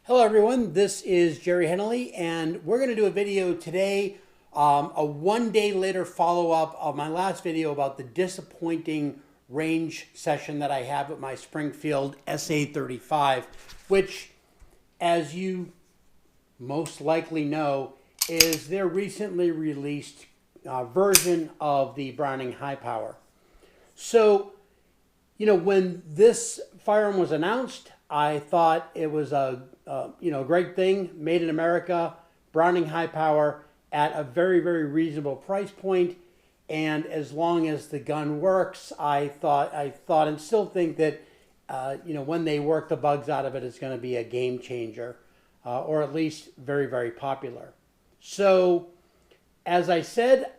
Hello everyone, this is Jerry Henley and we're going to do a video today, a one-day later follow-up of my last video about the disappointing range session that I have with my Springfield SA35, which, as you most likely know, is their recently released version of the Browning High Power. So, when this firearm was announced, I thought it was a great thing, made in America, Browning High Power at a very, very reasonable price point. And as long as the gun works, I thought and still think that, when they work the bugs out of it, it's going to be a game changer, or at least very, very popular. So, as I said,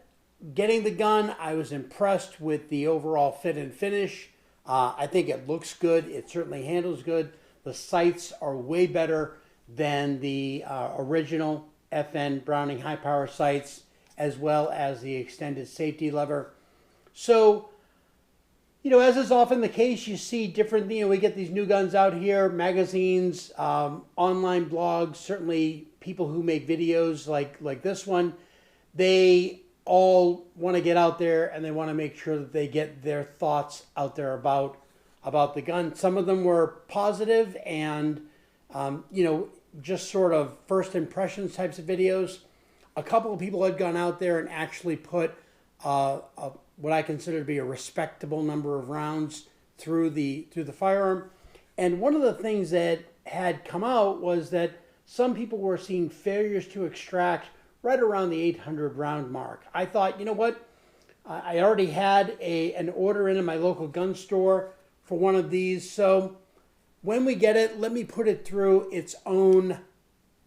getting the gun, I was impressed with the overall fit and finish. I think it looks good. It certainly handles good. The sights are way better than the original FN Browning High Power sights, as well as the extended safety lever. So, as is often the case, you see different, we get these new guns out here, magazines, online blogs, certainly people who make videos like this one. They all want to get out there and they want to make sure that they get their thoughts out there about the gun. Some of them were positive and, just sort of first impressions types of videos. A couple of people had gone out there and actually put what I consider to be a respectable number of rounds through the firearm. And one of the things that had come out was that some people were seeing failures to extract right around the 800 round mark. I thought, you know what? I already had an order in my local gun store for one of these. So when we get it, let me put it through its own,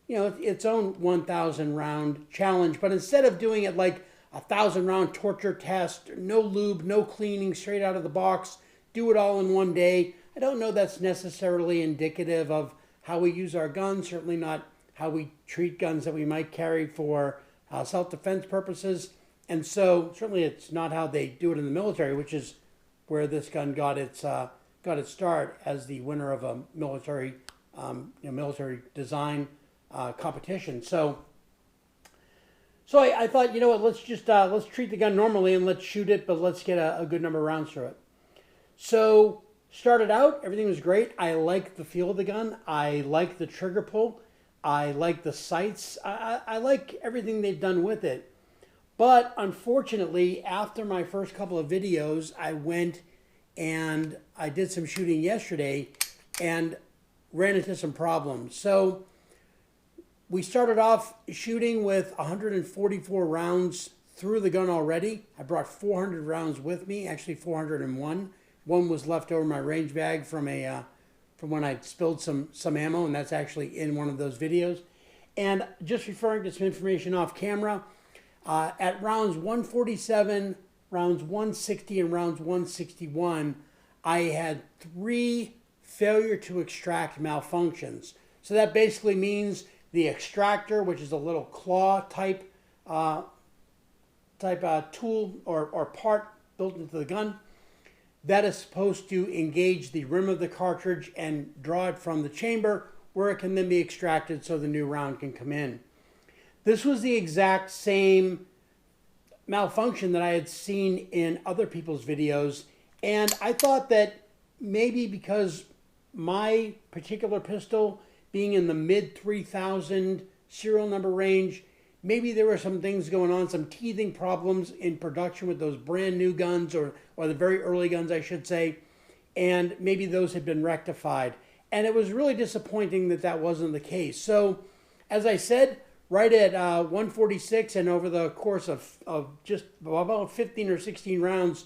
its own 1,000 round challenge. But instead of doing it like a 1,000 round torture test, no lube, no cleaning, straight out of the box, do it all in one day, I don't know that's necessarily indicative of how we use our guns, certainly not how we treat guns that we might carry for self-defense purposes. And so certainly it's not how they do it in the military, which is where this gun got its start as the winner of a military design competition. So I thought, let's treat the gun normally and let's shoot it, but let's get a good number of rounds through it. So started out, everything was great. I like the feel of the gun. I like the trigger pull. I like the sights. I like everything they've done with it. But unfortunately, after my first couple of videos, I went and I did some shooting yesterday and ran into some problems. So we started off shooting with 144 rounds through the gun already. I brought 400 rounds with me, actually 401. One was left over in my range bag from when I spilled some ammo, and that's actually in one of those videos. And just referring to some information off camera, at rounds 147, rounds 160, and rounds 161, I had 3 failure to extract malfunctions. So that basically means the extractor, which is a little claw type tool or part built into the gun, that is supposed to engage the rim of the cartridge and draw it from the chamber where it can then be extracted so the new round can come in. This was the exact same malfunction that I had seen in other people's videos, and I thought that maybe because my particular pistol being in the mid 3,000 serial number range, maybe there were some things going on, some teething problems in production with those brand new guns, or the very early guns, I should say, and maybe those had been rectified. And it was really disappointing that that wasn't the case. So, as I said, right at 146 and over the course of just about 15 or 16 rounds,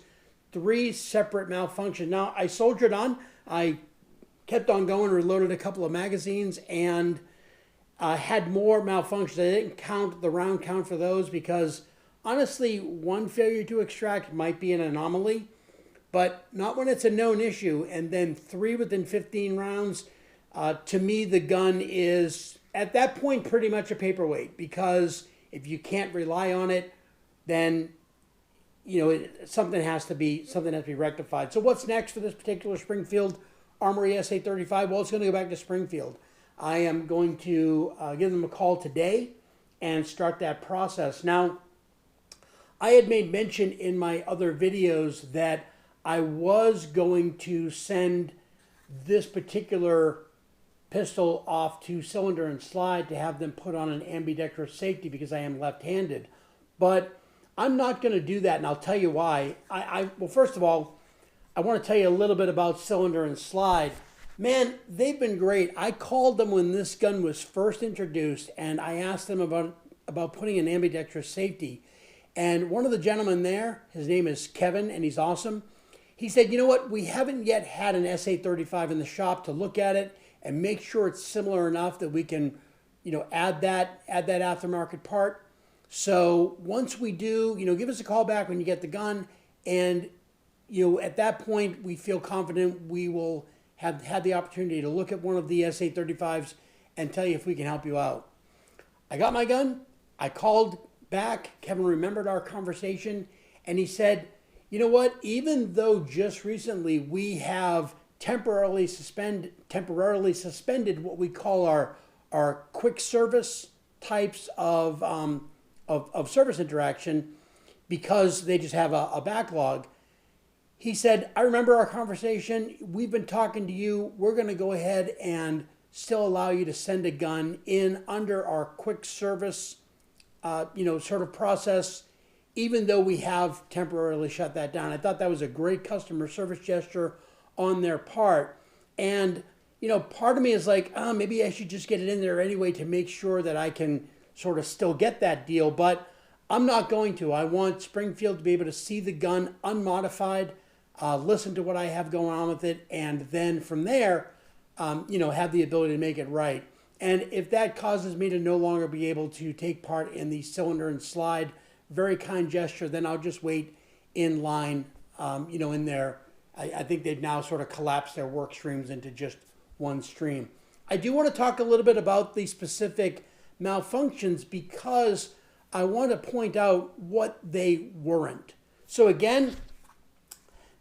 3 separate malfunctions. Now, I soldiered on. I kept on going, reloaded a couple of magazines, and had more malfunctions. I didn't count the round count for those because, honestly, 1 failure to extract might be an anomaly, but not when it's a known issue. And then 3 within 15 rounds, to me, the gun is, at that point, pretty much a paperweight, because if you can't rely on it, then something has to be rectified. So what's next for this particular Springfield Armory SA35? Well, it's going to go back to Springfield. I am going to give them a call today and start that process. Now, I had made mention in my other videos that I was going to send this particular pistol off to cylinder and slide to have them put on an ambidextrous safety because I am left-handed. But I'm not going to do that, and I'll tell you why. Well, first of all, I want to tell you a little bit about cylinder and slide. Man, they've been great. I called them when this gun was first introduced, and I asked them about putting an ambidextrous safety. And one of the gentlemen there, his name is Kevin, and he's awesome. He said, you know what, we haven't yet had an SA35 in the shop to look at it and make sure it's similar enough that we can, add that aftermarket part. So once we do, give us a call back when you get the gun, and at that point we feel confident we will have had the opportunity to look at one of the SA35s and tell you if we can help you out. I got my gun. I called back. Kevin remembered our conversation, and he said, you know what? Even though just recently we have temporarily suspended what we call our quick service types of service interaction because they just have a backlog. He said, I remember our conversation. We've been talking to you. We're going to go ahead and still allow you to send a gun in under our quick service sort of process, even though we have temporarily shut that down. I thought that was a great customer service gesture on their part. And, part of me is like, maybe I should just get it in there anyway to make sure that I can sort of still get that deal. But I'm not going to. I want Springfield to be able to see the gun unmodified, listen to what I have going on with it, and then from there, have the ability to make it right. And if that causes me to no longer be able to take part in the cylinder and slide, very kind gesture, then I'll just wait in line, in there. I think they've now sort of collapsed their work streams into just one stream. I do want to talk a little bit about the specific malfunctions because I want to point out what they weren't. So again,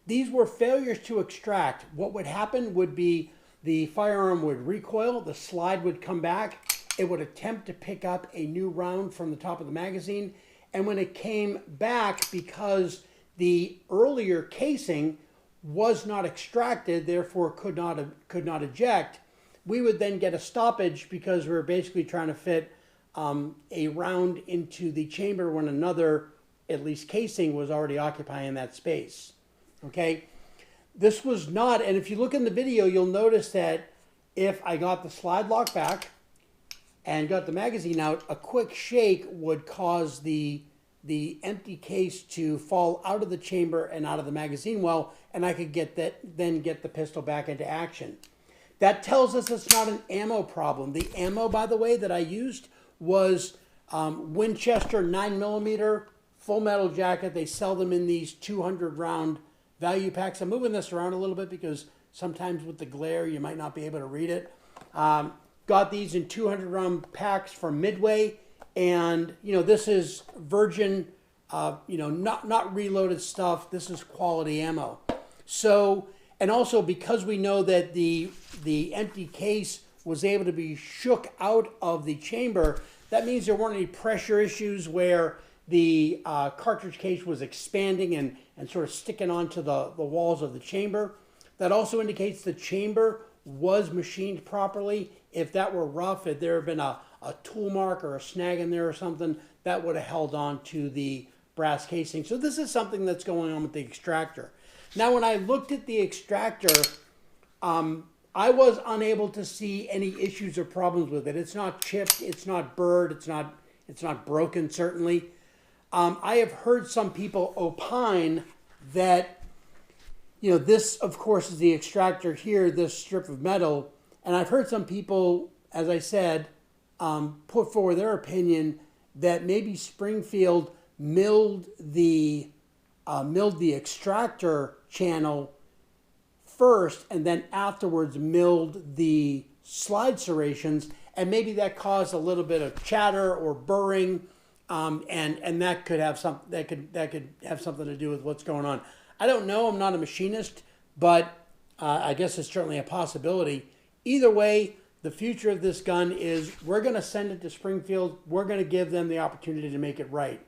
these were failures to extract. What would happen would be the firearm would recoil, the slide would come back, it would attempt to pick up a new round from the top of the magazine, and when it came back, because the earlier casing was not extracted, therefore could not eject, we would then get a stoppage because we were basically trying to fit a round into the chamber when another, at least casing, was already occupying that space. Okay? This was not, and if you look in the video, you'll notice that if I got the slide lock back and got the magazine out, a quick shake would cause the empty case to fall out of the chamber and out of the magazine well, and I could then get the pistol back into action. That tells us it's not an ammo problem. The ammo, by the way, that I used was Winchester 9mm full metal jacket. They sell them in these 200 round value packs. I'm moving this around a little bit because sometimes with the glare you might not be able to read it. Got these in 200 round packs from Midway, and this is virgin, not reloaded stuff. This is quality ammo. So, and also because we know that the empty case was able to be shook out of the chamber, that means there weren't any pressure issues where the cartridge case was expanding and sort of sticking onto the walls of the chamber. That also indicates the chamber was machined properly. If that were rough, if there had been a tool mark or a snag in there or something, that would have held on to the brass casing. So this is something that's going on with the Extractor. Now, when I looked at the Extractor, I was unable to see any issues or problems with it. It's not chipped, it's not burred, it's not broken, certainly. I have heard some people opine that, this, of course, is the Extractor here, this strip of metal. And I've heard some people, as I said, put forward their opinion that maybe Springfield milled the Extractor channel first and then afterwards milled the slide serrations, and maybe that caused a little bit of chatter or burring. And that could have that could have something to do with what's going on. I don't know. I'm not a machinist, but I guess it's certainly a possibility. Either way, the future of this gun is we're going to send it to Springfield. We're going to give them the opportunity to make it right.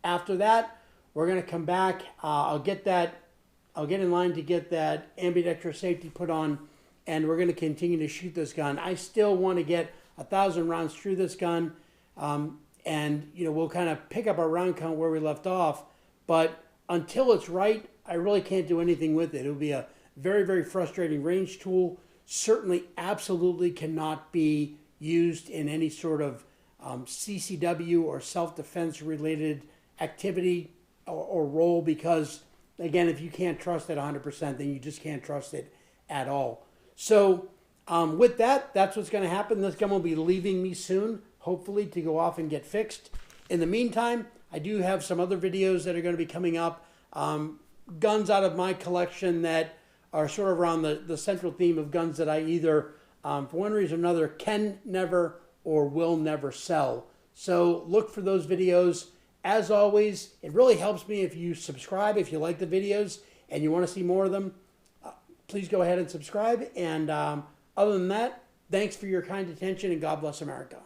After that, we're going to come back. I'll get in line to get that ambidextrous safety put on, and we're going to continue to shoot this gun. I still want to get 1,000 rounds through this gun, and we'll kind of pick up our round count where we left off. But until it's right, I really can't do anything with it. It will be a very, very frustrating range tool. Certainly, absolutely cannot be used in any sort of CCW or self-defense related activity or role, because again, if you can't trust it 100%, then you just can't trust it at all. So with that, that's what's going to happen. This gun will be leaving me soon, hopefully, to go off and get fixed. In the meantime, I do have some other videos that are going to be coming up. Guns out of my collection that are sort of around the central theme of guns that I either, for one reason or another, can never or will never sell. So look for those videos. As always, it really helps me if you subscribe. If you like the videos and you want to see more of them, please go ahead and subscribe. And other than that, thanks for your kind attention, and God bless America.